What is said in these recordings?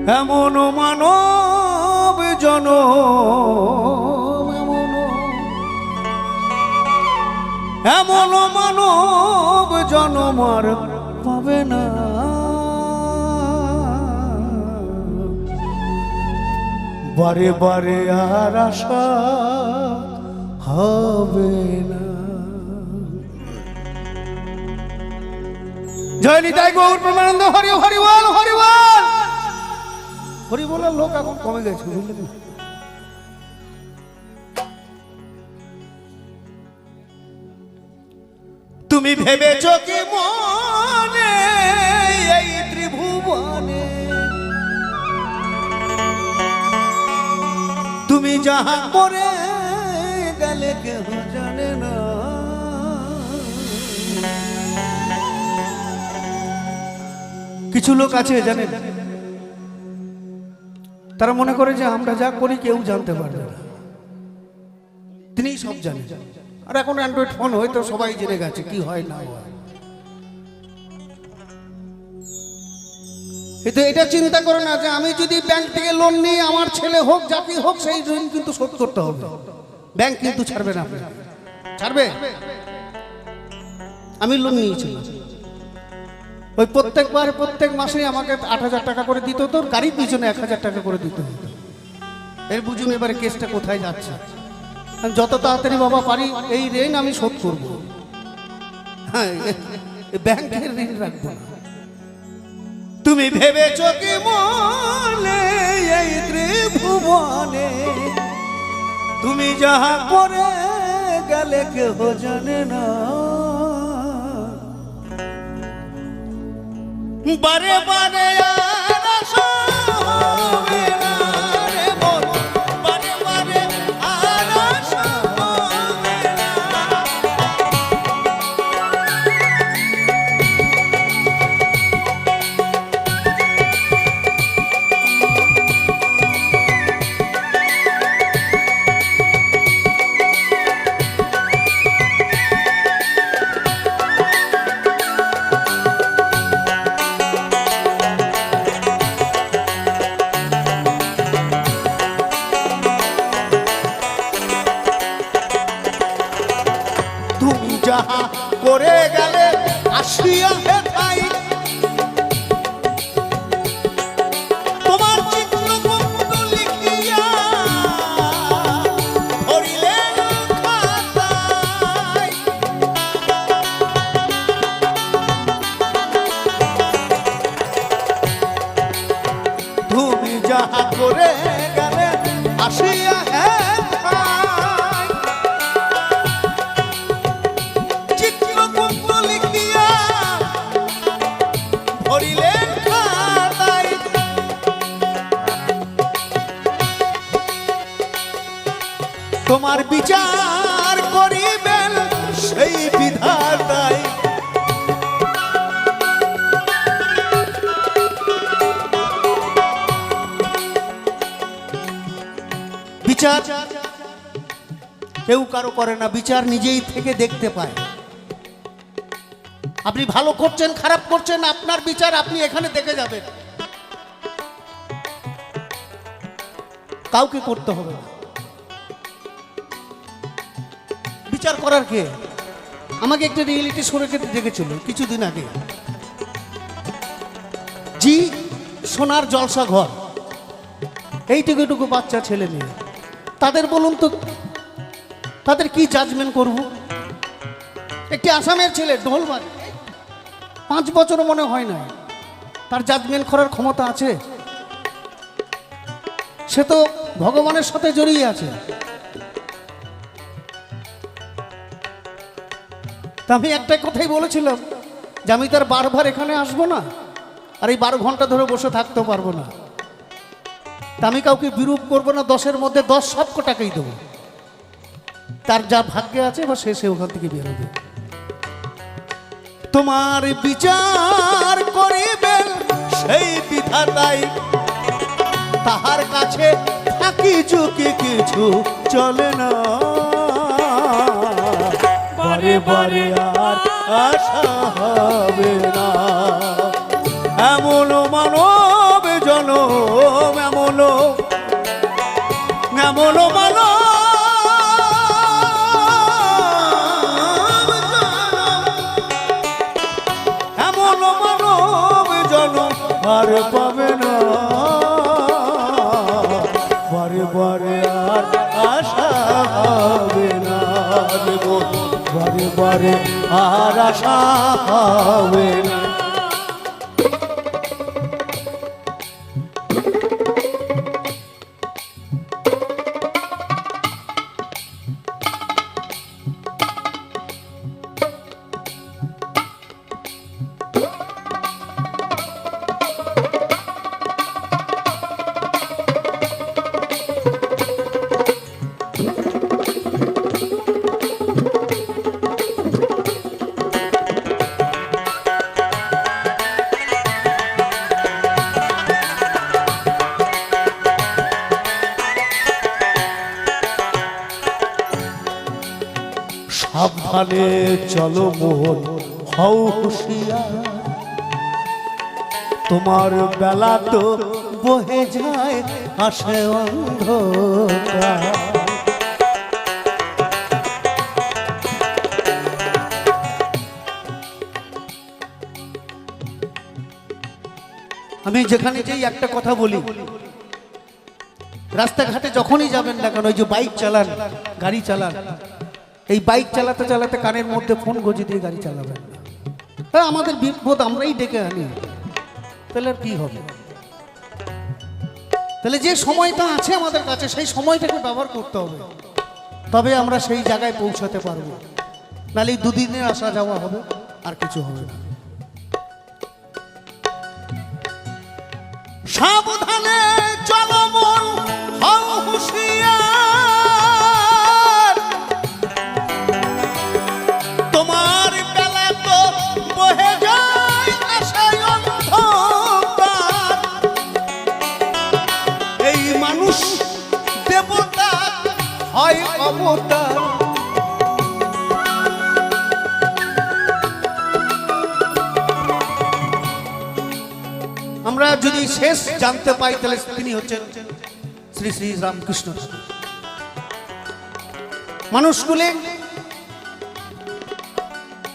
এমন মানব জনম এমন মানব জনম আর পাবে না, বারে বারে আর আশা হবে না। জয় নিতাই গৌর প্রেমানন্দ। হরি হরি বল, হরি বল। হরি বলার লোক এখন কমে গেছে, বুঝলেন? তুমি ভেবেছো কি মনে এই ত্রিভুবনে তুমি যাহা করে গেলে কেউ জানে না। কিছু লোক আছে জানেন, তারা মনে করে যে আমরা যা করি কেউ জানতে পারবে না, তিনি সব জানেন। আর এখন অ্যান্ড্রয়েড ফোন হয়তো সবাই জেনে গেছে কি হয় না হয়। কিন্তু এটা চিন্তা করে না যে আমি যদি ব্যাংক থেকে লোন নিই, আমার ছেলে হোক যাকে হোক সেই ঋণ কিন্তু শোধ করতে হবে। ব্যাংক কিন্তু ছাড়বে না, ছাড়বে। আমি লোন নিয়েছিলাম, ওই প্রত্যেক মাসে আমাকে 8,000 টাকা করে দিত, তোর গাড়ির পিছনে 1,000 টাকা করে দিতে হতো। এর বুঝুন এবারে কেসটা কোথায় যাচ্ছে। যত তাড়াতাড়ি বাবা পারি এই ঋণ আমি শোধ করব। হ্যাঁ, ব্যাংকের ঋণ রাখবো না। তুমি ভেবেছো কি মনে এই ত্রিভুবনে তুমি যাহা করে গেলে কেহ জানে না, বারে বারে আর আশা হবে না রে মন, বারে বারে আর আশা হবে না। যাহা করে গেলে আসিয়া হেথাই তোমার চিত্রগুপ্ত লিখিয়া ধরিলেন খাতায়। তুমি যাহা করে গেলে আসিয়া তোমার বিচার করিবেন সেই বিধাতাই। বিচার কেউ কারো করে না, বিচার নিজেই থেকে দেখতে পায়। আপনি ভালো করছেন খারাপ করছেন, আপনার বিচার আপনি এখানে দেখে যাবেন, কাউকে করতে হবে না। বিচার করার কে? আমাকে একটা রিয়েলিটি শোরে দেখেছিল কিছুদিন আগে, জি সোনার জলসা ঘর, এইটুকু বাচ্চা ছেলে মেয়ে, তাদের বলুন তো তাদের কি জাজমেন্ট করব? একটি আসামের ছেলে ঢোল বাজে, 5 বছর মনে হয় না, তার জাজমেন্ট করার ক্ষমতা আছে? সে তো ভগবানের সাথে জড়িয়ে আছে। তা আমি একটা কথাই বলেছিলাম যে আমি তার বারবার এখানে আসবো না, আর এই 12 ঘন্টা ধরে বসে থাকতে পারবো না। তা আমি কাউকে বিরূপ করবো না, 10-এর মধ্যে 10 সব টাকাই দেবো। তার যা ভাগ্যে আছে বা সে ওখান থেকে বেরোবে। তোমার বিচার করিবেন সেই বিধাতাই, তাহার কাছে থাকি ঝুঁকি কিছু চলে না, বারে বারে আর আশা হবে না। এমন মানব জনম পাবে না, বারে বারে আর আশা হবে না রে মন, বারে বারে আর আশা হবে না। সাবধানে চলো মোহন, হও হুঁশিয়ার, তোমার বেলা তো বহে যায় আসে অন্ধকার। আমি যেখানে যেই একটা কথা বলি, রাস্তাঘাটে যখনই যাবেন না কেন, ওই যে বাইক চালান, গাড়ি চালান, এই বাইক চালাতে চালাতে কানের মধ্যে ফোন গজে দিয়ে গাড়ি চালাবেন না। হ্যাঁ, আমাদের বিপদ আমরাই ডেকে আনি, তাহলে আর কি হবে? তাহলে যে সময়টা আছে আমাদের কাছে, সেই সময়টাকে ব্যবহার করতে হবে, তবে আমরা সেই জায়গায় পৌঁছাতে পারবো। নাহলে দুদিনের আসা যাওয়া হবে, আর কিছু হবে না। সাবধানে চলো মন, হও হুঁশিয়ার, তোমার বেলা তো বহে যায় আশায় অন্ধকার। এই মানুষ দেবতা হয় অবতার, আমরা যদি শেষ জানতে পাই তাহলে তিনি হচ্ছেন শ্রী শ্রী রামকৃষ্ণ ঠাকুর। মানুষগুলি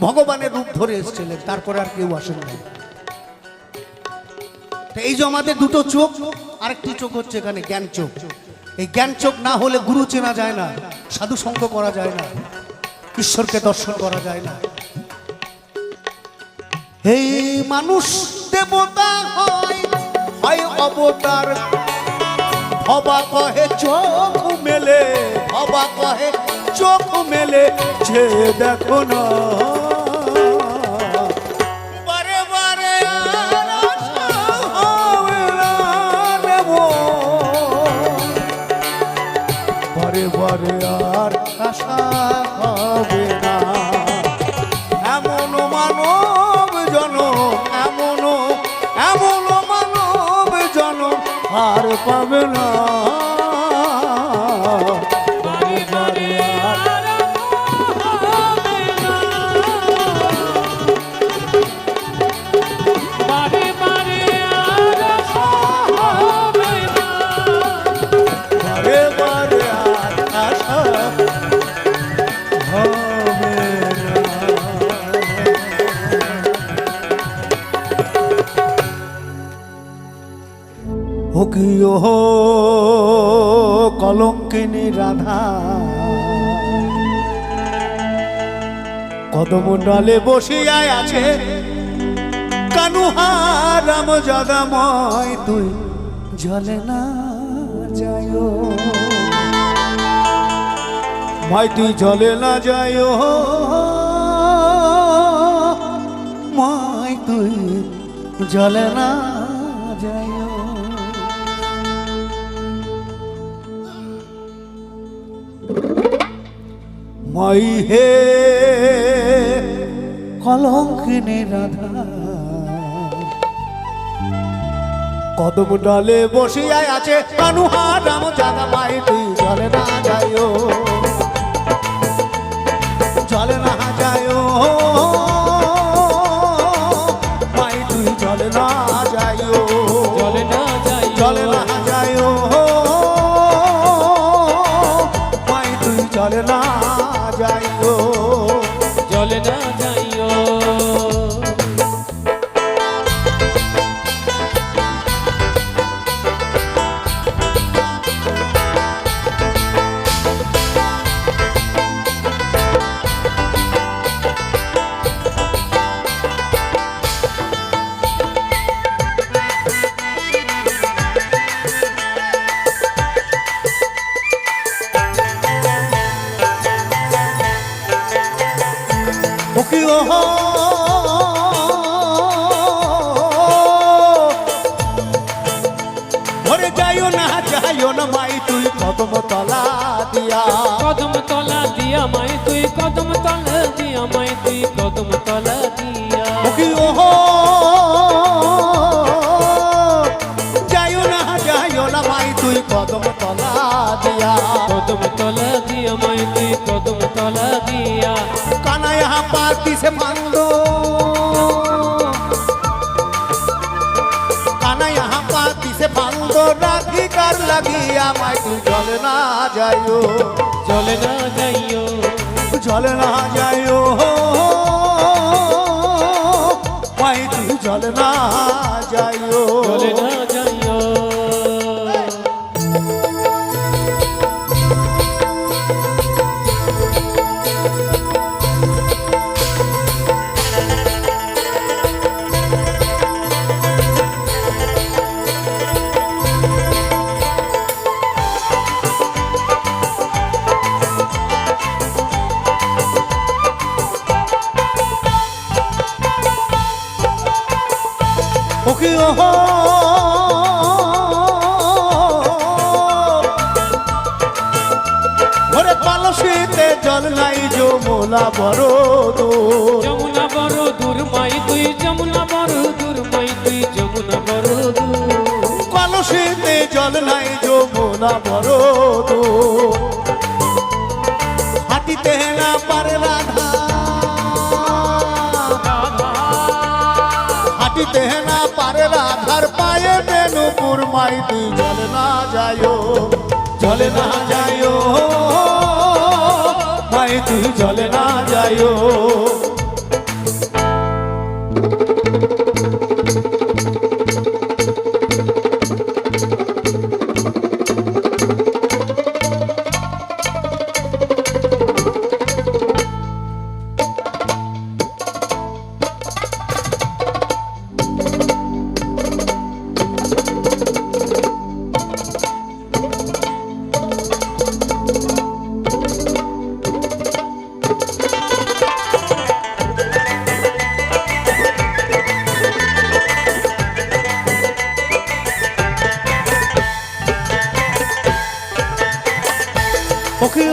ভগবানের রূপ ধরে এসেছিলেন, তারপরে আর কেউ আসেন না। এই যে আমাদের দুটো চোখ, আরেকটি চোখ হচ্ছে এখানে জ্ঞান চোখ। এই জ্ঞান চোখ না হলে গুরু চেনা যায় না, সাধু সঙ্গ করা যায় না, ঈশ্বরকে দর্শন করা যায় না। এই মানুষ দেবতা হয় হয় অবতার, ভবা কহে চোখ মেলে, ভবা কহে চোখ মেলে, যে দেখো না বারে বারে আর আশা হবে না রে মন, বারে বারে আর আশা হবে না। এমন মানব জনম, এমন মানব জনম আর পাবে না, বারে বারে আর হবে না, বারে বারে আর আশা হবে না, বারে বারে আর আশা হবে না। ও কি ও কলঙ্কিনী রাধা, কদম ডালে বসিয়ায় আছে কানুহা রাম জাদাময়, তুই জলে না যায়ো, মাই তুই জলে না যায়ো, মাই তুই জলে না যায়ো। মাই হে কলঙ্কিনী রাধা, কদম ডালে বসিয়ায় আছে কানুহা রাম জাদাময়, তুই জলে না যায়ো, জলে না যায়ো, মাই তুই জলে না যায়ো, জলে না যায়ো, জলে না যায়ো, মাই তুই জলে না যাইও, জলে না যাইও। ওরে যাইও না মাই তুই কদম তলা দিয়া, কদম তলা দিয়া মাই তুই কদম তলা দিয়া মাই তুই কদম তলা দিয়া। ওকি যাইও না মাই তুই কদম তলা দিয়া, কদম তলা দিয়া মাই তুই কদম তলা দিয়া। কানা यहाँ पाती से बांधो, काना यहाँ पाती से बांधो, राखी कर लगिया माई तू जले ना जाइयो, জলে না যাইও जले ना जाइयो माई तू जले ना जाइयो। জলে না যাইও। ওকে ওরে কলসিতে জল নাই যমুনা বড় দূর, যমুনা বড় দূর মাই তুই যমুনা বড় দূর মাই তুই যমুনা বড় দূর। কলসিতে জল নাই যমুনা বড় দূর, হাঁটিতে না পারে রাধা, হাঁটিতে না পারে রাধার পায়ে বেনুপুর মাই তুই জলে না যাইও, জলে না যাইও মাই তুই জলে না যাইও। ওকে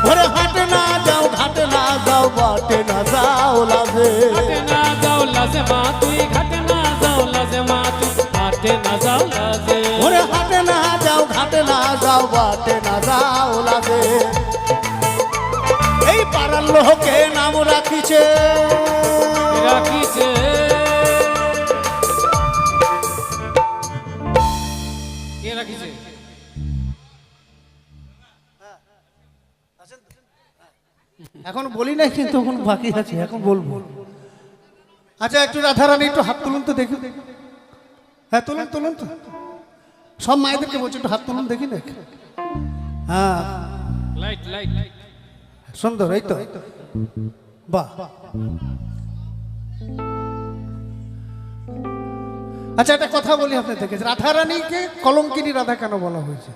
ওরে হাটে না যাও ঘাটে না যাও বাটে না যাও লাভে, ঘাটে না যাও লাজে মা তুই ঘাটে না যাও লাজে মা তুই ঘাটে না যাও লাজে। ওরে হাটে না যাও ঘাটে না যাও বাটে না যাও লাভে, এই পাড়ার লোকে নাম রাখিছে, রাখিছে কে রাখিছে? এখন বলি নাই কিন্তু এখন বাকি আছে, এখন বলবো। আচ্ছা একটু রাধারানী একটু হাত তুলুন তো দেখি, হ্যাঁ তুলুন তুলুন তো, সব মায়েদেরকে বলছি একটু হাত তুলুন দেখি না। হ্যাঁ লাইট লাইট সুন্দর, এই তো বাহ। আচ্ছা একটা কথা বলি আপনি দেখেছেন রাধারানীকে কলঙ্কিনী রাধা কেন বলা হয়েছে?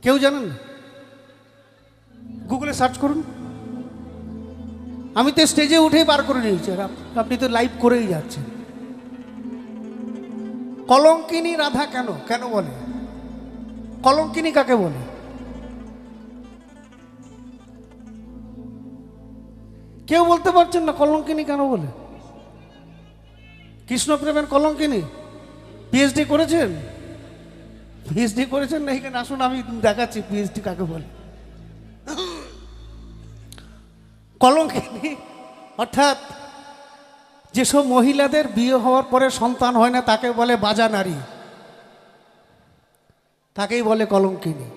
কেউ জানেন না? গুগলে সার্চ করুন, আমি তো স্টেজে উঠেই বার করে নিয়েছি, আপনি তো লাইভ করেই যাচ্ছেন। কলঙ্কিনী রাধা কেন কেন বলে? কলঙ্কিনী কাকে বলে? কেউ বলতে পারছেন না কলঙ্কিনী কেন বলে? কৃষ্ণ প্রেমের কলঙ্কিনী পিএইচডি করেছেন? পিএইচডি করেছেন না? এখানে আসুন আমি দেখাচ্ছি পিএইচডি কাকে বলে। কলঙ্কিনী অর্থাৎ যেসব মহিলাদের বিয়ে হওয়ার পরে সন্তান হয় না তাকে বলে বাজা নারী, তাকেই বলে কলঙ্কিনী।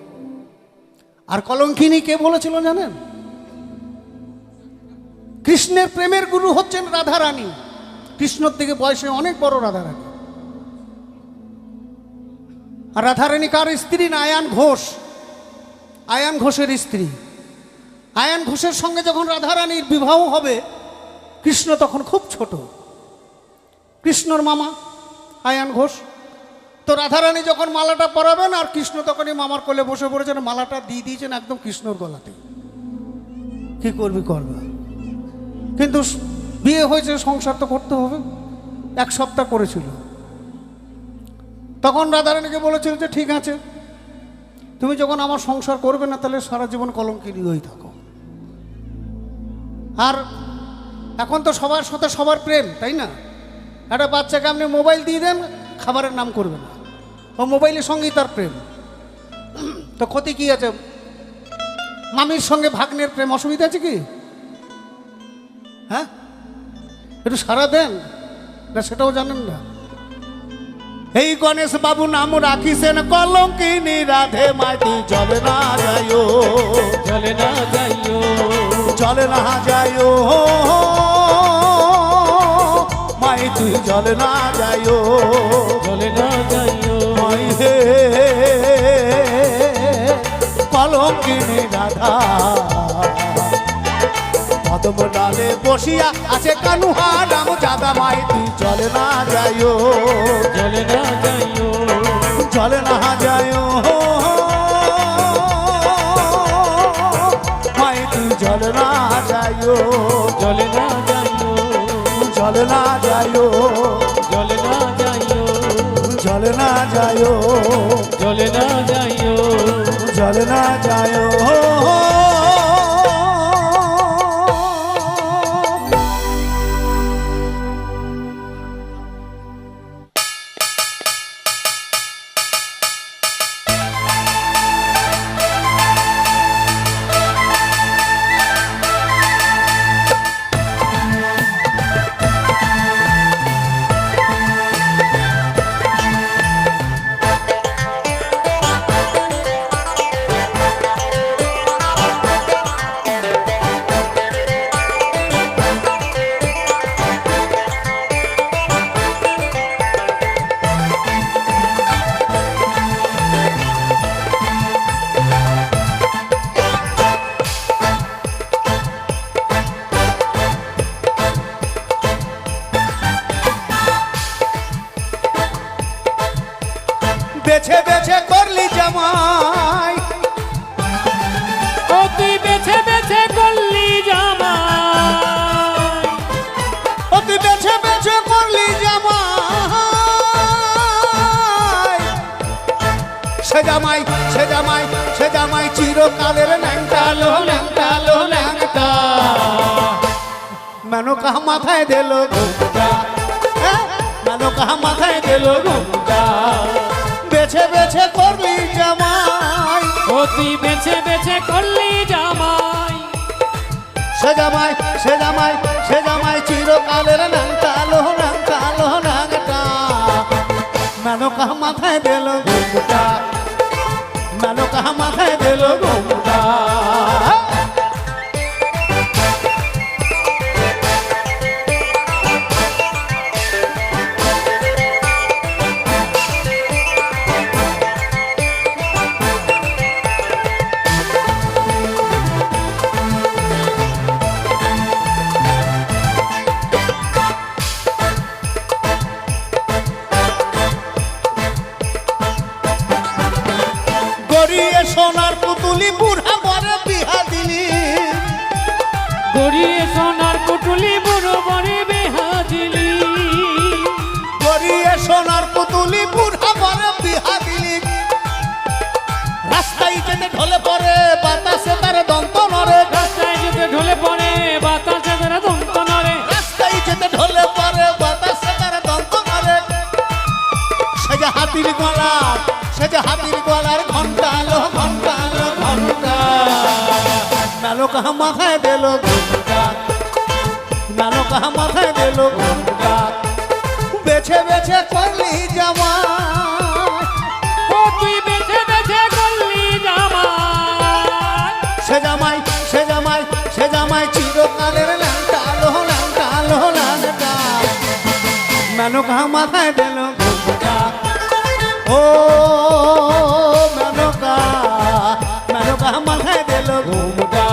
আর কলঙ্কিনী কে বলেছিল জানেন? কৃষ্ণের প্রেমের গুরু হচ্ছেন রাধারানী, কৃষ্ণর থেকে বয়সে অনেক বড় রাধারানী। আর রাধারানী কার স্ত্রী না? আয়ান ঘোষ, আয়ান ঘোষের স্ত্রী। আয়ান ঘোষের সঙ্গে যখন রাধারানীর বিবাহ হবে কৃষ্ণ তখন খুব ছোট, কৃষ্ণর মামা আয়ান ঘোষ তো রাধারানী যখন মালাটা পরাবেন আর কৃষ্ণ তখনই মামার কোলে বসে পড়েছেন, মালাটা দিয়ে দিয়েছেন একদম কৃষ্ণর গলাতে। কি করবি করবা, কিন্তু বিয়ে হয়েছে, সংসার তো করতে হবে। 1 সপ্তাহ করেছিল। তখন রাধারানীকে বলেছিল যে ঠিক আছে, তুমি যখন আমার সংসার করবে না তাহলে সারা জীবন কলঙ্কিনী হয়ে থাকো। আর এখন তো সবার সাথে সবার প্রেম, তাই না? একটা বাচ্চাকে আপনি মোবাইল দিয়ে দেন, খাবারের নাম করবে না, ও মোবাইলের সঙ্গেই তার প্রেম। তো ক্ষতি কি আছে? মামির সঙ্গে ভাগ্নের প্রেম, অসুবিধা আছে কি? হ্যাঁ, একটু সারা দেন না, সেটাও জানেন না। এই গণেশ বাবু নাম রাখিছেন কলঙ্কিনী রাধে মাটি চলে না যাইও, চলে না যাইও, চলে না যাইও মাই তুই চলে না যাইও, চলে না যাইও, মাই হে কলঙ্কিনী রাধা কদম ডালে বসিয়া আছে কানুহা রাম জাদা মাই তুই চলে না যাইও, চলে না যাইও, চলে না যাইও মাই তুই চলে না যাইও, চলে না যাইও, চলে না যাইও, চলে না যাইও, চলে না যাইও, চলে না যাইও, চলে না যাইও। বেছে বেছে করলি জামাই, ও তুই বেছে বেছে করলি জামাই, ও তুই বেছে বেছে করলি জামাই, সে জামাই সে জামাই সে জামাই চিরকালের ন্যাংটালো ন্যাংটালো ন্যাংটা, মেনকা মাথায় দিল ঘুমটা, মেনকা মাথায় দিল ঘুমটা, বেছে বেছে করলি জামাই, ও তুই বেছে বেছে করলি জামাই, সে জামাই সে জামাই সে জামাই চিরকালের ন্যাংটালো ন্যাংটালো ন্যাংটা, মেনকা মাথায় দিল ঘুমটা, মেনকা মাথায় দিল ঘুমটা। গড়িয়ে সোনার পুতুলি বুড়া বরে বিহা দিলি, গড়িয়ে সোনার পুতুলি বুড়ো বরে বেহা দিলি, গড়িয়ে সোনার পুতুলি বুড়া বরে বিহা দিলি, রাস্তায় যেতে ঢলে পড়ে বাতাসে তার দন্ত নরে, রাস্তায় যেতে ঢলে পড়ে বাতাসে তারা দন্ত নড়ে, রাস্তায় যেতে ঢলে পড়ে বাতাসে তার দন্ত নরে, সে যে হাতির গলার, সে যে হাতির গলার ঘন্টা লো ঘন্টা লো ঘন্টা, মেনকা মাথায় দিল ঘুমটা, মেনকা মাথায় দিল ঘুমটা, বেছে বেছে করলি জামাই, ও তুই বেছে বেছে করলি জামাই, সে জামাই সে জামাই সে জামাই চিরকালের ল্যাংটালো ল্যাংটালো ল্যাংটা, মেনকা মাথায় দিল ঘুমটা, ও মেনকা মেনকা মাথায় দিল ঘুমটা।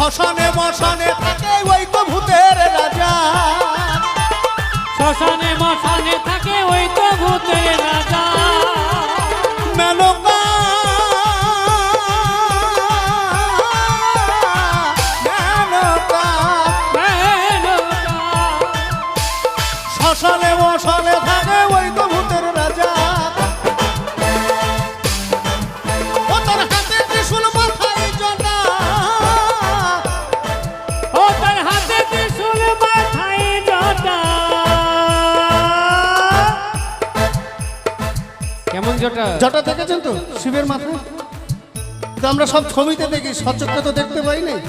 শ্মশানে মশানে থাকে ওই তো ভূতের রাজা, শ্মশানে মশানে থাকে ওই তো ভূতের রাজা। মেনকা মেনকা মেনকা শ্মশানে মশানে থাকে ওই তো ভূতের রাজা। ও তার হাতে ত্রিশূল মাথায় জটা, ও তার হাতে ত্রিশূল মাথায় জটা। কেমন জটা? জটা দেখেছেন তো শিবের মাথায়? তো আমরা সব ছবিতে দেখি, সচক্ষে তো দেখতে পাই নাই,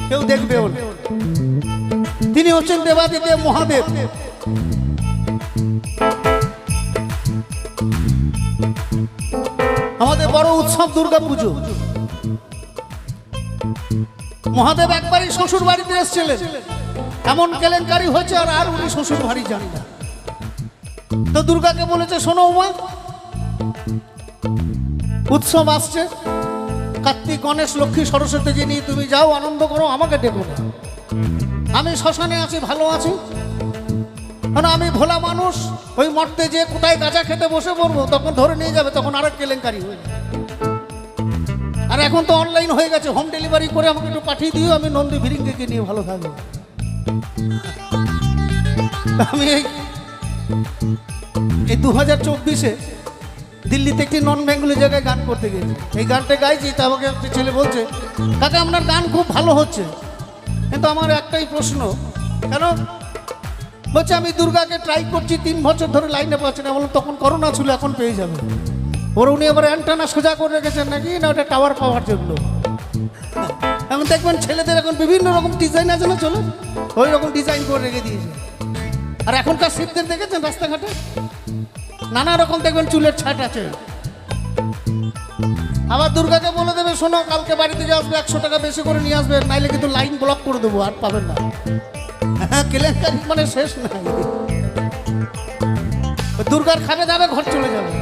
কেউ দেখবেও না। তিনি হচ্ছেন দেবাদিদেব মহাদেব। আমাদের বড় উৎসব দুর্গা পুজো। মহাদেব একবারই শ্বশুর বাড়িতে এসেছিলেন, এমন কেলেঙ্কারি হয়েছে আর উনি শ্বশুর বাড়ি যান না। তো দুর্গাকে বলেছে, শোনো মা, উৎসব আসছে, কার্তিক গণেশ লক্ষ্মী সরস্বতী নিয়ে তুমি যাও, আনন্দ করো, আমাকে ডেকো না। আমি শ্মশানে আছি, ভালো আছি, কারণ আমি ভোলা মানুষ, ওই মর্তে যে কোথায় গাঁজা খেতে বসে পড়বো তখন ধরে নিয়ে যাবে, তখন আরেক কেলেঙ্কারি হয়ে যাবে। আর এখন তো অনলাইন হয়ে গেছে, হোম ডেলিভারি করে আমাকে একটু পাঠিয়ে দিও, আমি নন্দী ভিরিঙ্গিকে নিয়ে ভালো থাকবো। আমি এই 2024-এ দিল্লিতে একটি নন বেঙ্গলি জায়গায় গান করতে গেছি। এই গানটা গাইছি, তা আমাকে একটা ছেলে বলছে, কাকা আপনার গান খুব ভালো হচ্ছে, কিন্তু আমার একটাই প্রশ্ন, কেন? বলছে আমি দুর্গাকে ট্রাই করছি 3 বছর ধরে, লাইনে পাচ্ছি না। বললাম তখন করোনা ছিল, এখন পেয়ে যাবে। ওর উনি আবার অ্যান্টেনা সোজা করে রেখেছেন নাকি, না ওটা টাওয়ার পাওয়ার জন্য। এখন দেখবেন ছেলেদের এখন বিভিন্ন রকম ডিজাইন আছে না, চলে ওই রকম ডিজাইন করে রেখে দিয়েছে। আর এখনকার শিবদের দেখেছেন রাস্তাঘাটে নানা রকম দেখবেন চুলের ছাট আছে। আবার দুর্গাকে বলে দেবে, শোনো কালকে বাড়ি থেকে আসবে, 100 টাকা বেশি করে নিয়ে আসবে, নাইলে কিন্তু লাইন ব্লক করে দেবো, আর পাবেন না। হ্যাঁ, কেলেঙ্কারি মানে শেষ নাই। দুর্গার খাবে দাবে, ঘর চলে যাবে।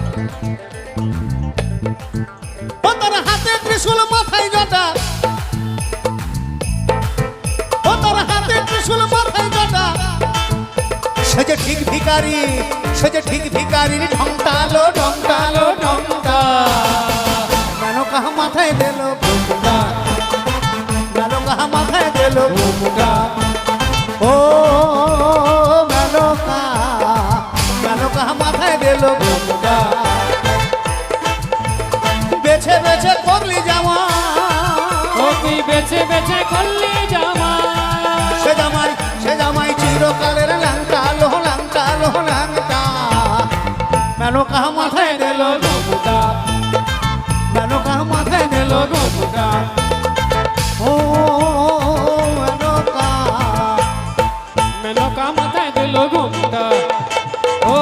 ও তার হাতে ত্রিশূল মাথায় জটা, ও তার হাতে ত্রিশূল মাথায় জটা, সে যে ঠিক ভিখারি, সে যে ঠিক ভিখারি, ঢংটালো ঢংটালো ঢংটা। মেনকা মাথায় দিল ঘুমটা, মেনকা মাথায় দিল ঘুমটা। ও মেনকা, মেনকা মাথায় দিল ঘুমটা। বেছে বেছে করলি জামা, ও তুই বেছে বেছে করলি জামা। সে জামাই, সে জামাই চিরকালের ল্যাংটা, লোহ ল্যাংটা, লোহ ল্যাংটা। মেনকা মাথায় দিল ঘুমটা, মেনকা মাথায় দিল ঘুমটা। ও মেনকা, মেনকা মাথায় দিল ঘুমটা। ও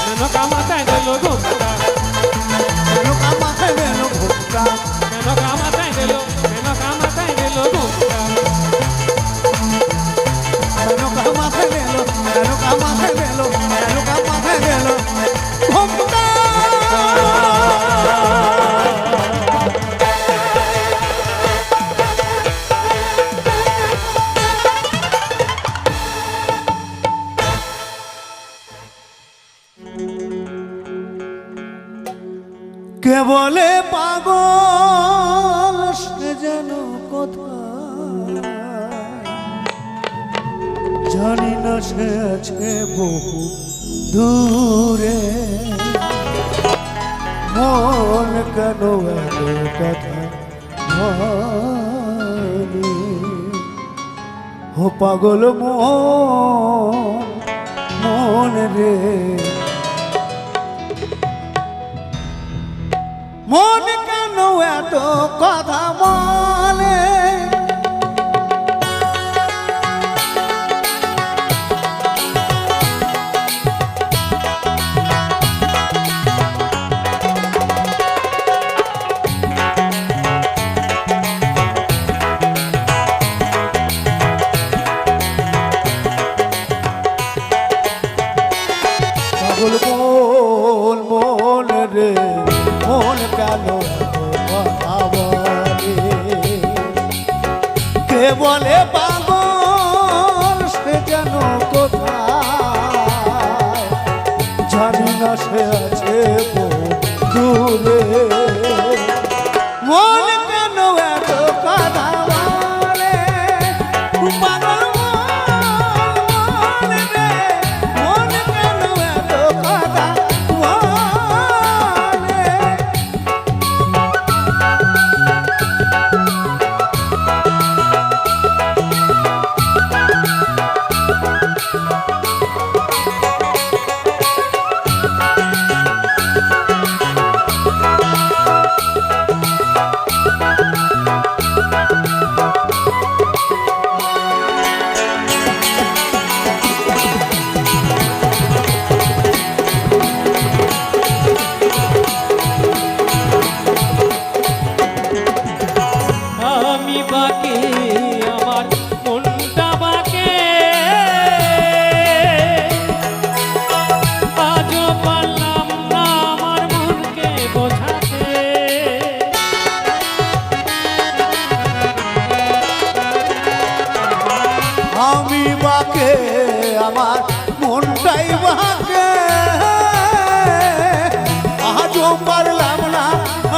মেনকা মাথায় দিল ঘুমটা, মেনকা মাথায় দিল ঘুমটা। মেনকা মাথায় দিল, মেনকা মাথায় দিল ঘুমটা। মেনকা মাথায় দিল, মেনকা মাথায় দিল, মেনকা মাথায় দিল ঘুমটা। কে বলে পাগল, সে যেন কোথায়, জানি না সে আছে বহু দূরে। মন কেন এত কথা ভাবে, ও পাগল মন, মন রে, মন কেন এত কথা বলে। পাগল বলে পাগল সে যেন কোথায় জানি না সে আছে দূরে মন কেন এত কথা বলে পাগল মন রে মন কেন এত কথা বলে আমি বাকে আমার মনটা বাকে আজও পারলাম না আমার মনকে বোঝাতে আমি বাকে আমার মনটাই বাকে আজও পারলাম না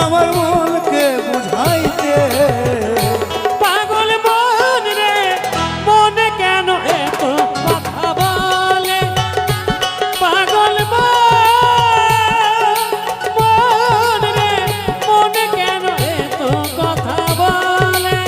আমার মনকে বুঝাইতে পাগল মন রে মনে কেন এত কথা বলে পাগল মন রে মনে কেন এত কথা বলে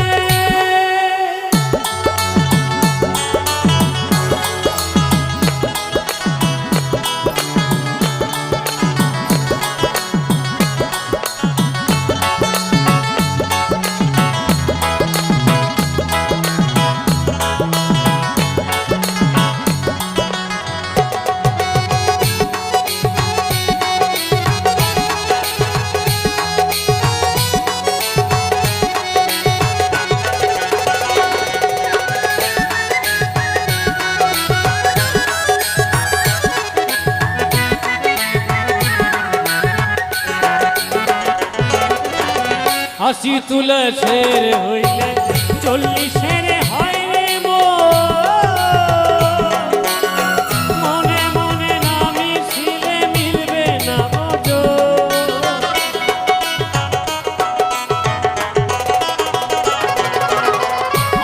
হাসি তুলসের হইলে 40-এর হয় রে মনে মনে না মিশিলে মিলবে না বোঝো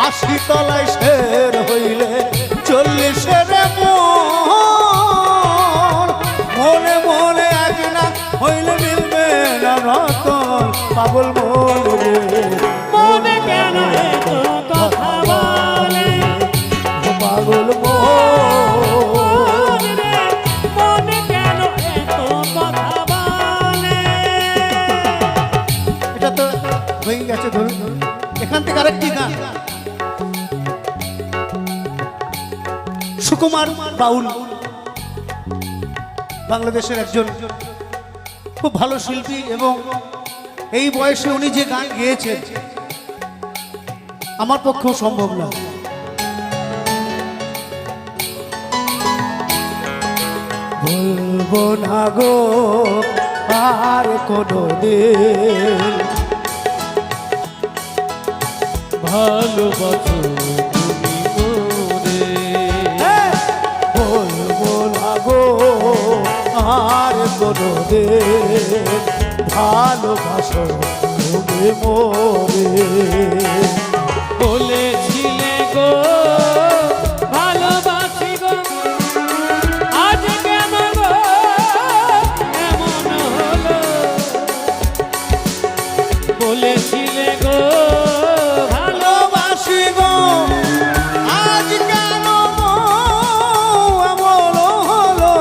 আশি তলায় শের হইলে 40-এর মনে মনে এক না হইলে মিলবে না রতন পাগল মন রে মনে কেন এত কথা বলে পাগল মন রে মনে কেন এত কথা বলে এটা তো হয়ে গেছে ধরুন এখান থেকে আরেকটি গান সুকুমার বাউল বাংলাদেশের একজন খুব ভালো শিল্পী এবং এই বয়সে উনি যে গান গেয়েছেন আমার পক্ষেও সম্ভব না বলবো না গো আর কোনো দিন ভালোবাসো তুমি মোরে বলবো না গো আর কোনো দিন ভালোবাসো তুমি মোরে বলেছিলে গো ভালোবাসি গো আজ কেন গো এমন হলো বলেছিলে গো ভালোবাসি গো আজ কেন এমন হলো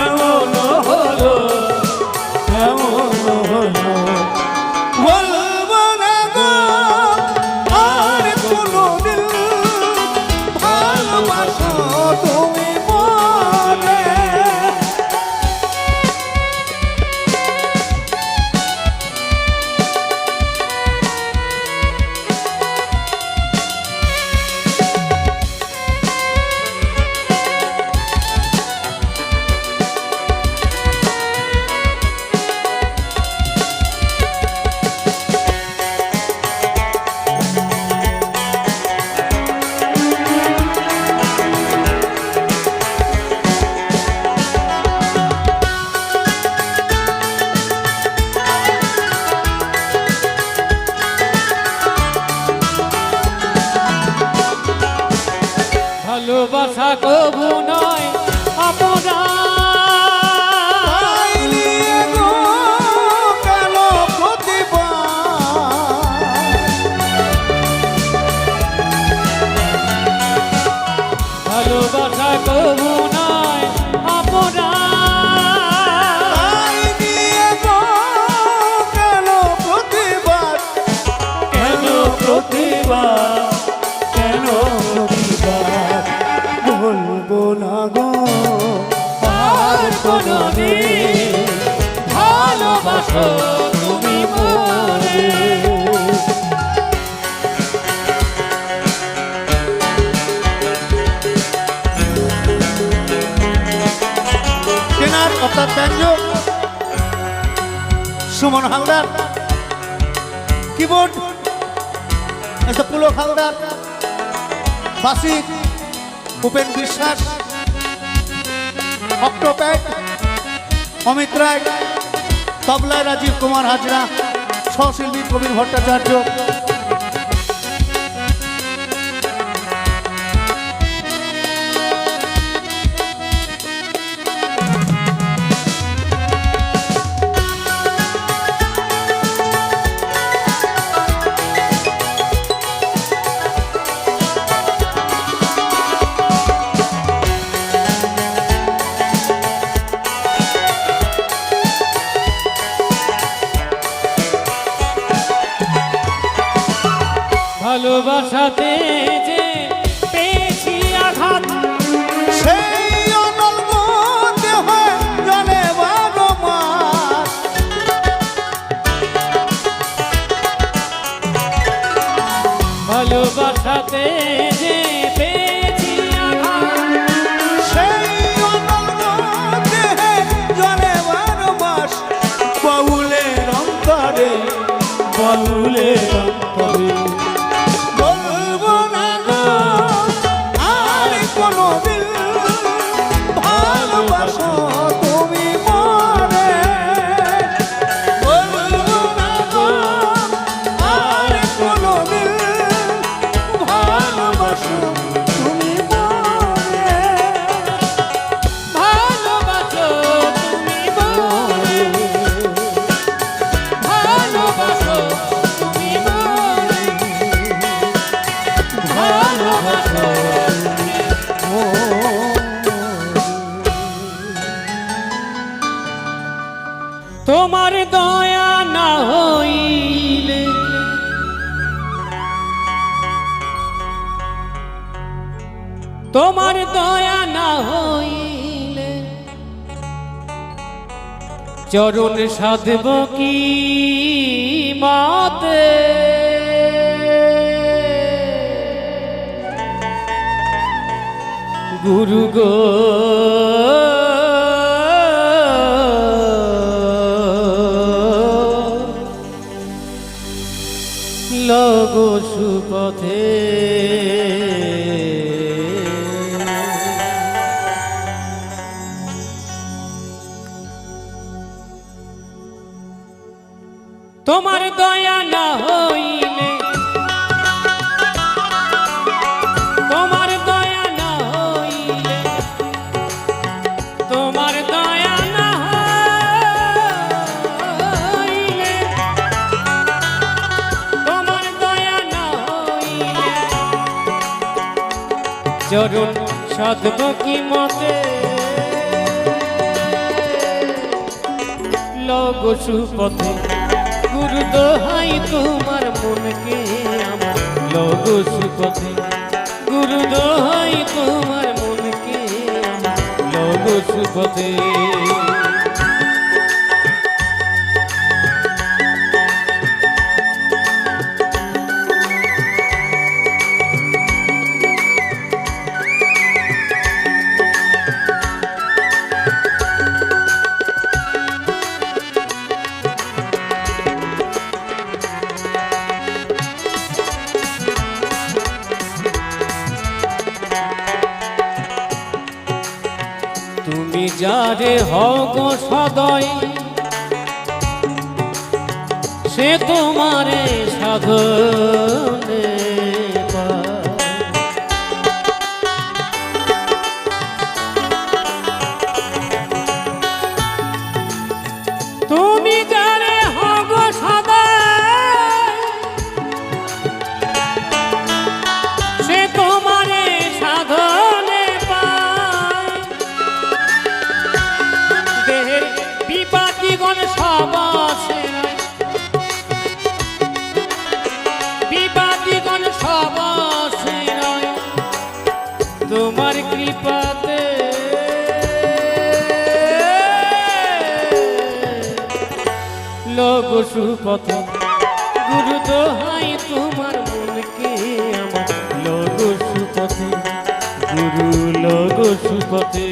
এমন হলো এমন হলো বলবো না গো ভালোবাসা কবু নয় অপরাধ, তাই নিয়ে গো কেন প্রতিবাদ? ভালোবাসা কবু নয় অপরাধ, তাই নিয়ে গো কেন প্রতিবাদ? কেন প্রতিবাদ, কেন প্রতিবাদ, বলবো না গো আর কোনদিন ভালোবাসো তুমি মোরে। কেনার অর্থাৎ ব্যঞ্জক সুমন হালদার, কিবোর্ড পুলক হালদার, বাসিক উপেন বিশ্বাস, অক্টোপ্যাড অমিত রায়, তবলায় রাজীব কুমার হাজরা, সহশিল্পী প্রবীণ ভট্টাচার্য। ভালোবাসাতে যে পেয়েছি আঘাত, সেই অনল দেহ জলে বারো মাস। ভালোবাসাতে যে পেয়েছি আঘাত, সেই অনল দেহ জলে বারো মাস। বাউলের অন্তরে, বাউলের অন্তরে বলবো না গো আর কোনদিন ভালোবাসো তুমি মনে। বলবো না গো আর কোনদিন ভালোবাসো তুমি মনে। ভালোবাসো তুমি মোরে, ভালোবাসো তুমি মোরে, ভালোবাসো তোমার দয়া না হইলে, তোমার দয়া না হইলে চরণ সাধব কি মাতে। গুরু গো লগো সুপথে, তোমার দয়া না হইলে, তোমার দয়া না হইলে, তোমার দয়া না হইলে, তোমার দয়া না হইলে চরণ সাধব কি মতে। লগো সুপথে গুরু দোহাই তোমার মনকে আমার, লগো সুপথে গুরু দোহাই তোমার মনকে আমার, লগো সুপথে। তুমি যারে হও গো সদয়, সে তোমারে সাধনে পায়। সুপথে গুরু দোহাই তোমার মনকে আমার লোগ সুপথে গুরু লোগ সুপথে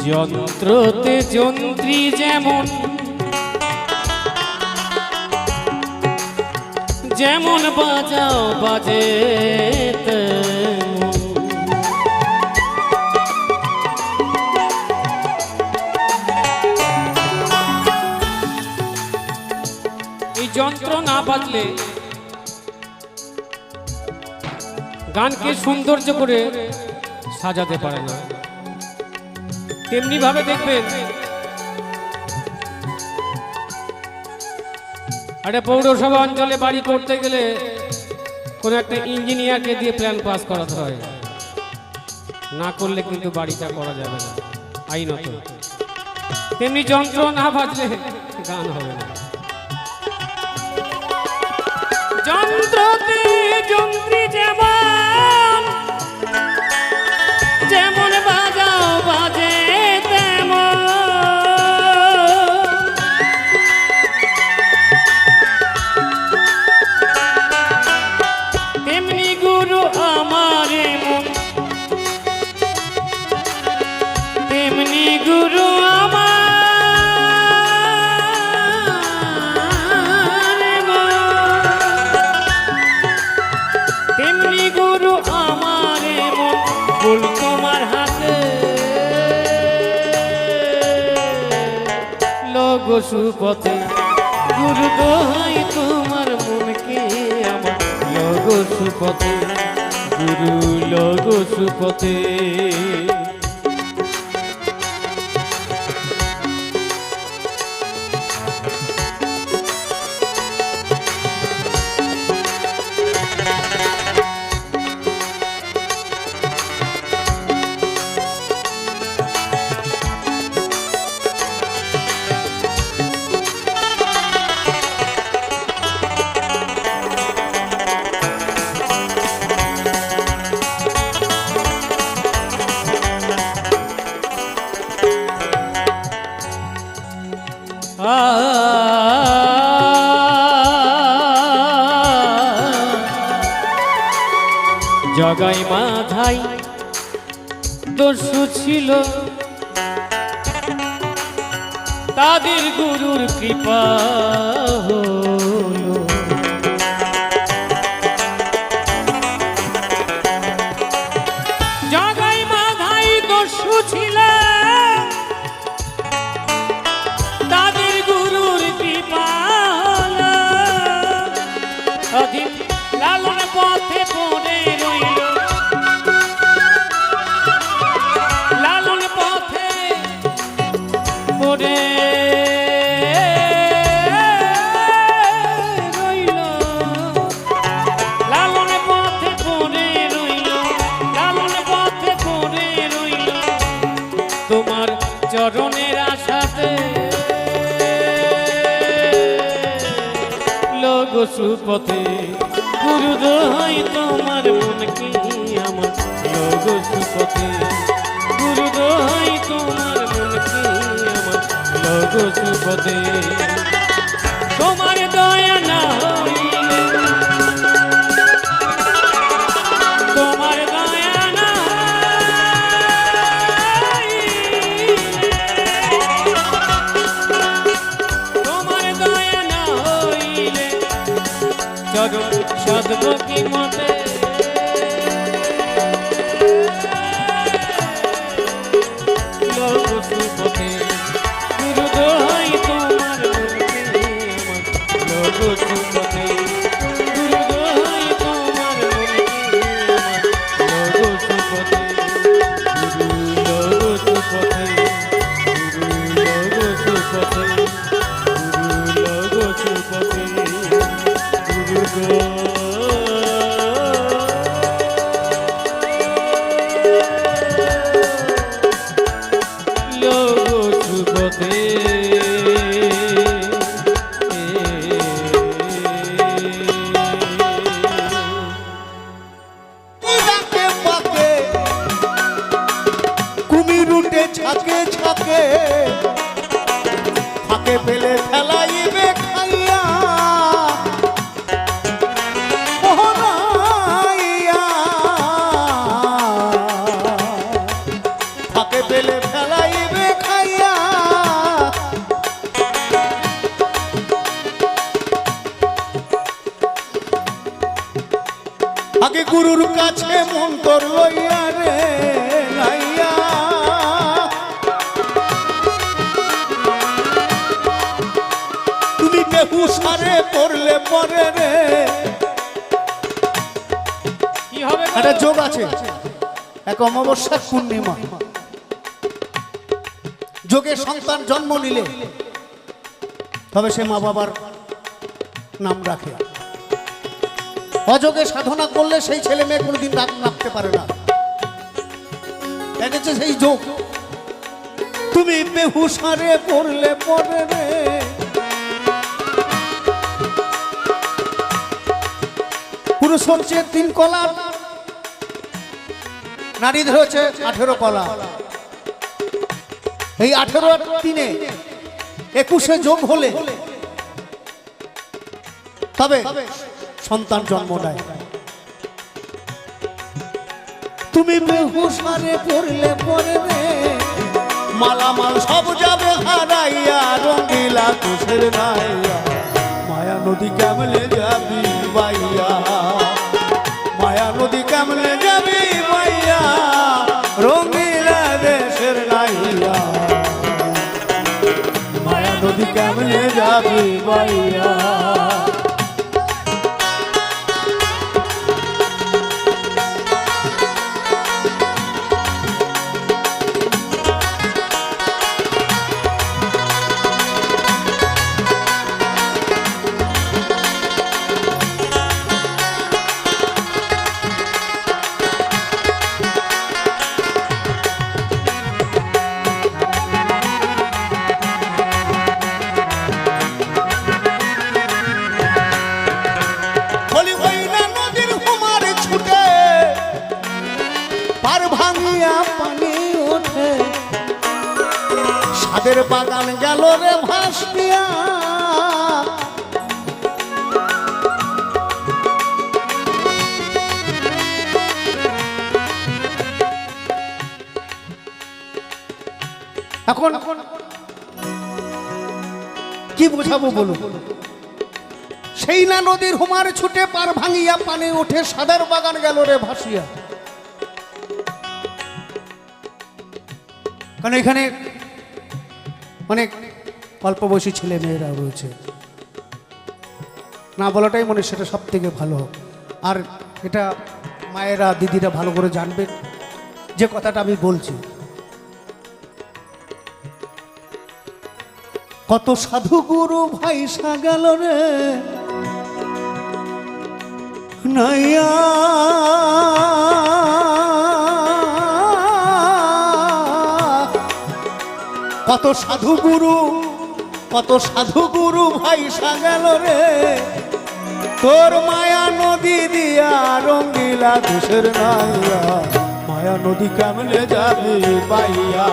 যন্ত্রতে যন্ত্রী যেমন যেমন বাজাও বাজে তেমন। এই যন্ত্র না বাজলে গানকে সৌন্দর্য করে সাজাতে পারে না। তেমনি ভাবে দেখবেন একটা পৌরসভা অঞ্চলে বাড়ি করতে গেলে কোনো একটা ইঞ্জিনিয়ারকে দিয়ে প্ল্যান পাস করাতে হয়, না করলে কিন্তু বাড়িটা করা যাবে না আইনত। তেমনি যন্ত্র না বাজলে গান হবে না। যন্ত্রতে যন্ত্রী যেমন যেমন বাজাও বাজে তেমনি গুরু আমার মন তেমনি গুরু আমার মন তেমনি গুরু আমার মন বল তোমার হাতে লোগ সুপথে গুরু দোহাই তোমার মনকে আমার লোগ সুপথে গুরু লোগ সুপথে জগাই মাধাই দস্যু ছিল তাদের গুরুর কৃপা হলো। জগাই মাধাই দস্যু ছিল তাদের গুরুর কৃপা হলো। অধীন লালন পথে পড়ে রইল লালন পথে পড়ে রইল লালন পথে পড়ে রইল লালন পথে পড়ে রইল তোমার চরণের আশাতে লোগ সুপথে গুরু দোহাই তোমার মনকে আমার লোগ সুপথে গুরু দোহাই তোমার মনকে আমার লোগ সুপথে তোমার দয়া না হইলে তোমার দয়া না তোমার দয়া না হইলে চরণ সদ্ভক্তি মতে লোগ সুপথে গুরু দোহাই তোমার মনকে আমার লোগ সুপথে গুরু দোহাই তোমার মনকে আমার লোগ সুপথে আগে গুরুর কাছে মন্তর লইয়া রে লাইয়া তুমি বেহুসারে পড়লে পরে রে কি হবে গো? একটা যোগ আছে, এক অমাবস্যার পূর্ণিমা যোগে সন্তান জন্ম নিলে তবে সে মা বাবার নাম রাখে, অযোগে সাধনা করলে সেই ছেলে মেয়ে কোনোদিন নাম রাখতে পারে না। এটা হচ্ছে সেই যোগ। তুমি বেহুসারে পড়লে পরে রে পুরুষ হচ্ছে 3 কলা, নারীদের হচ্ছে 18 কলা। এই 18 আর 3-এ 21 যোগ হলে তবে সন্তান জন্ম নেয়। তুমি বেহুসারে পড়লে পরে রে মালামাল সব যাবে হারাইয়া রঙ্গিলা তুষের নাইয়া মায়া নদী কেমনে যাবি বাইয়া মায়া নদী কেমনে যাবি বাইয়া রঙ্গিলা দেশের নাইয়া মায়া নদী কেমনে যাবি বাইয়া। সাদের বাগান গেল রে ভাসিয়া এখন কি বোঝাবো বলো? সেই না নদীর হুমার ছুটে পার ভাঙিয়া পানি উঠে সাদের বাগান গেল রে ভাসিয়া। কারণ এখানে অনেক অল্প বয়সী ছেলে মেয়েরা রয়েছে, না বলাটাই মনে সেটা সব থেকে ভালো। আর এটা মায়েরা দিদিরা ভালো করে জানবেন যে কথাটা আমি বলছি। কত সাধু গুরু ভাই গেল রে নাইয়া কত সাধু গুরু ভাই গেল রে তোর মায়া নদী দিয়া রঙ্গিলা দেশের নাইয়া মায়া নদী কেমনে যাবি বাইয়া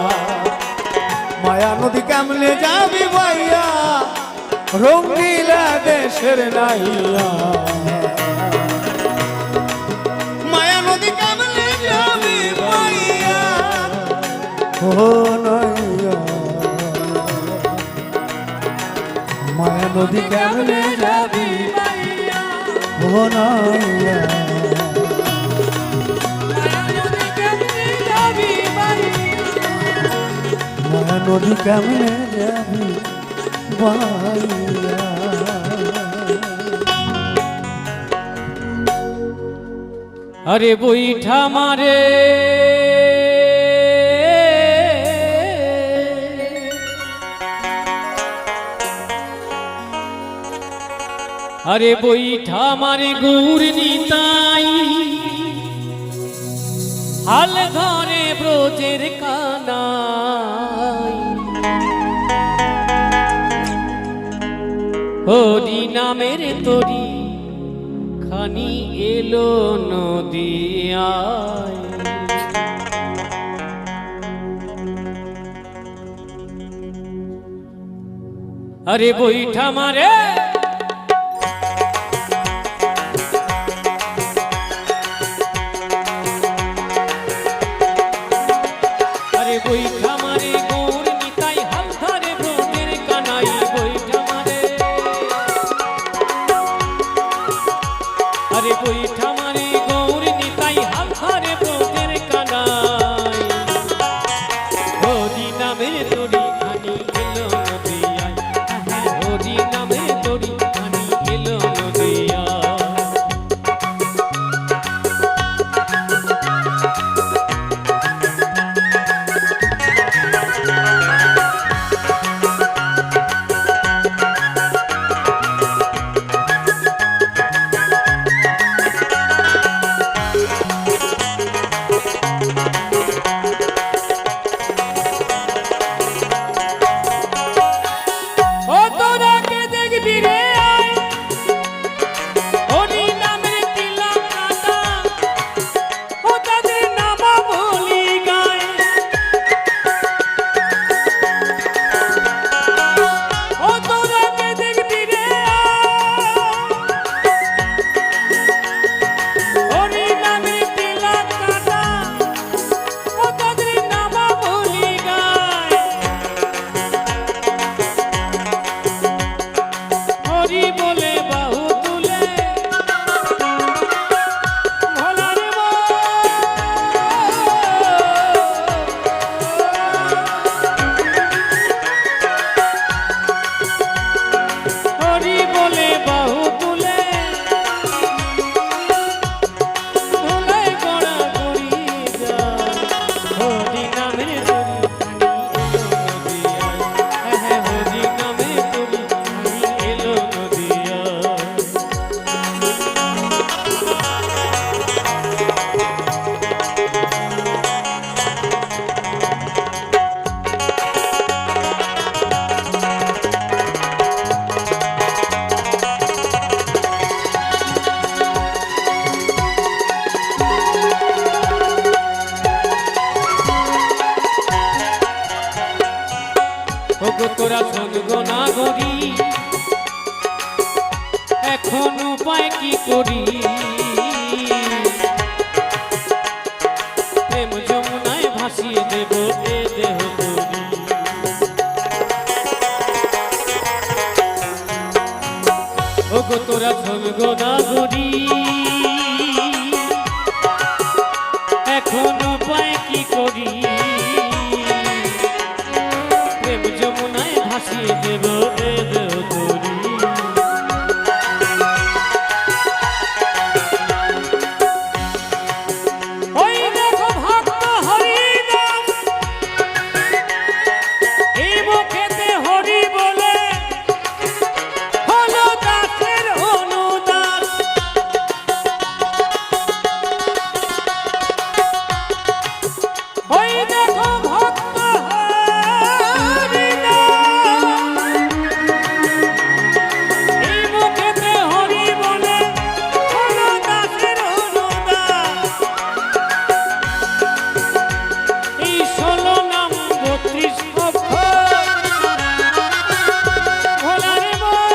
মায়া নদী কেমনে যাবি বাইয়া রঙ্গিলা দেশের নাইয়া মায়া নদী কেমনে যাবি বাইয়া ও নাইয়া মায়া নদী কেমনে যাবি ও নাইয়া মায়া নদী কেমনে যাবি বাইয়া। আরে বৈঠা মারে আরে বৈঠা মারে গুড় নিতাই হাল ধরে ব্রজের কানাই হরি নামের তরি খানি এলো নদিয়ায় আরে বৈঠা মারে আরে বৈঠা মারে গৌর নিতাই হাল ধরে ব্রজের কানাই বৈঠা মারে আরে বৈঠা মারে গৌর তোরা শোন গো নাগরি, এখন উপায় কি করি? প্রেম যমুনায় ভাসিয়ে দেব এ দেহ তরি। ও গো তোরা শোন গো নাগরি, এখন উপায় কি করি? প্রেম যমুনায় ভাসিয়ে দেব এ দেহ তরি। ওই দেখো ভক্ত হরিনাম, এই মুখেতে হরি বলে হলো দাসের অনুদান। ওই দেখো ভক্ত হরিনাম, এই মুখেতে হরি বলে হলো দাসের অনুদান। এই 16 নাম 32 অক্ষর ভোলার মন।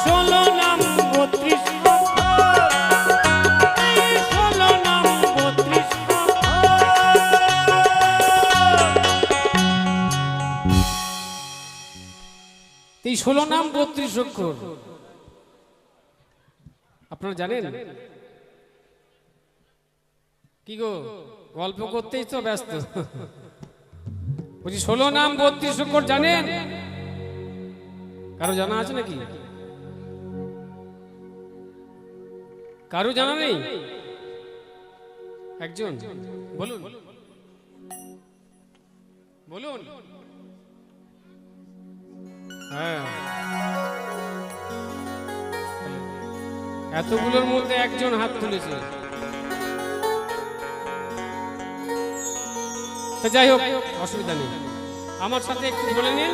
16 নাম 32 অক্ষর, এই 16 নাম 32 অক্ষর। এই 16 নাম 32 অক্ষর আপনারা জানেন? কি গো গল্প করতেই তো ব্যস্ত। বলছি 16 নাম 32 অক্ষর জানেন? কারো জানা আছে নাকি? কারো জানা নেই? একজন বলুন বলুন। হ্যাঁ, এতগুলোর মধ্যে একজন হাত তুলেছে। তো যাই হোক, অসুবিধা নেই, আমার সাথে একটু বলে নিন।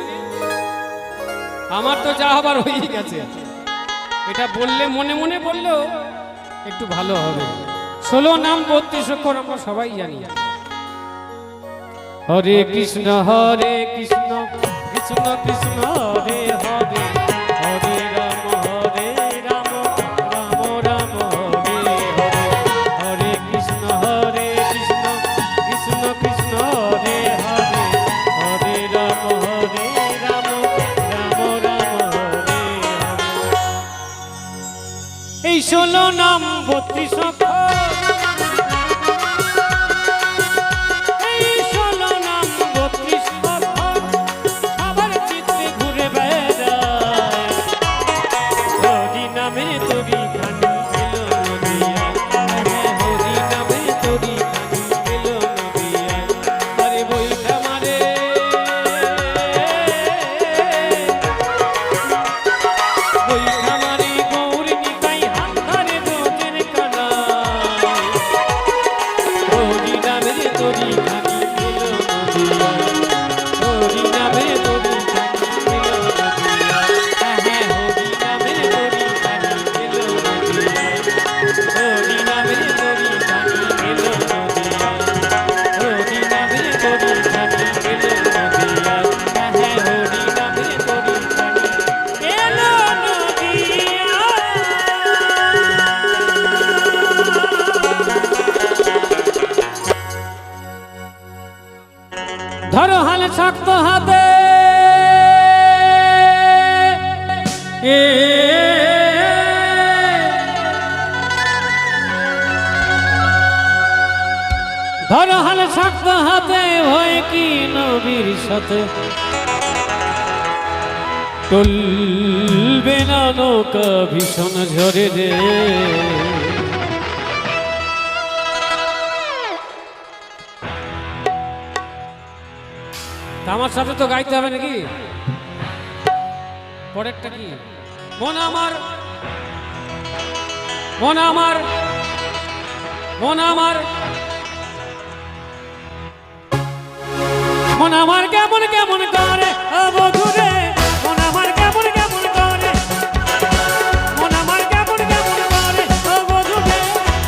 আমার তো যা হবার হয়েই গেছে, এটা বললে মনে মনে বললেও একটু ভালো হবে। 16 নাম 32 অক্ষর আমরা সবাই জানি। হরে কৃষ্ণ কৃষ্ণ কৃষ্ণ হরে হরে, হরে রাম রাম রাম হরে হরে। হরে কৃষ্ণ কৃষ্ণ কৃষ্ণ হরে হরে, হরে রাম রাম রাম হরে হরে। এই 16 নাম 32 অক্ষর, এই 16 নাম 32 অক্ষর সবার চিত্তে ঘুরে বেড়ায়। হরি নামে তরি খানি এলো নদিয়ায়, হরি নামে তরি খানি এলো নদিয়ায়। আরে বইটা মারে বইটা মারে গৌর নিতাই হাত ধরে রোজের কানায়। হরি নামে তরি খানি এলো নদিয়ায়, হরি নামে তরি খানি এলো নদিয়ায়। হ্যাঁ, হরি নামে তরি খানি এলো নদিয়ায়, হরি নামে তরি খানি এলো নদিয়ায়, হরি নামে তরি খানি এলো নদিয়ায়। হ্যাঁ, হরি নামে তরি খানি এলো নদিয়ায়। ধরো হাল শক্ত হাতে, ধরো হাল শক্ত হাতে, ভয় কি নবীর সাথে টলবে না নৌকা ভীষণ ঝরে রে। আমার সাথে তো গাইতে হবে নাকি? পরেরটা কি? মন আমার মন আমার মন আমার মন আমার কেমন কেমন করে বধুরে, মন আমার কেমন কেমন করে, মন আমার কেমন কেমন করে বধুরে,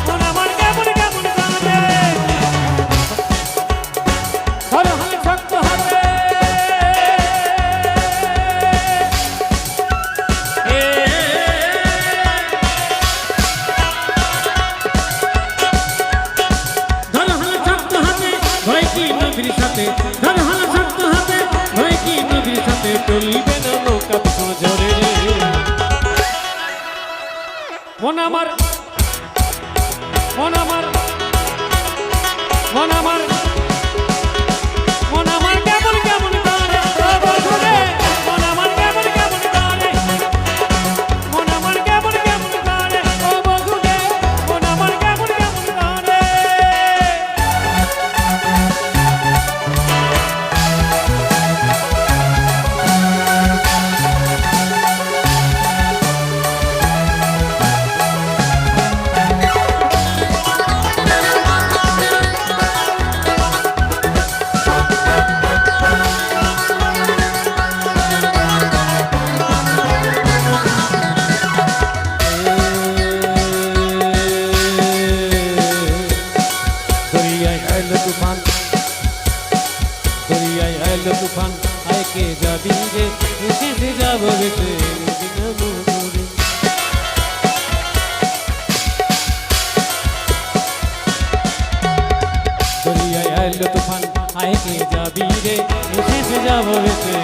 মন আমার কেমন কেমন করে। এলো তুফান, দরিয়ায় এলো তুফান, আয় কে যাবি রে, এসে যাব বেশে মদিনা মরুরে। দরিয়ায় এলো তুফান, আয় কে যাবি রে, এসে যাব বেশে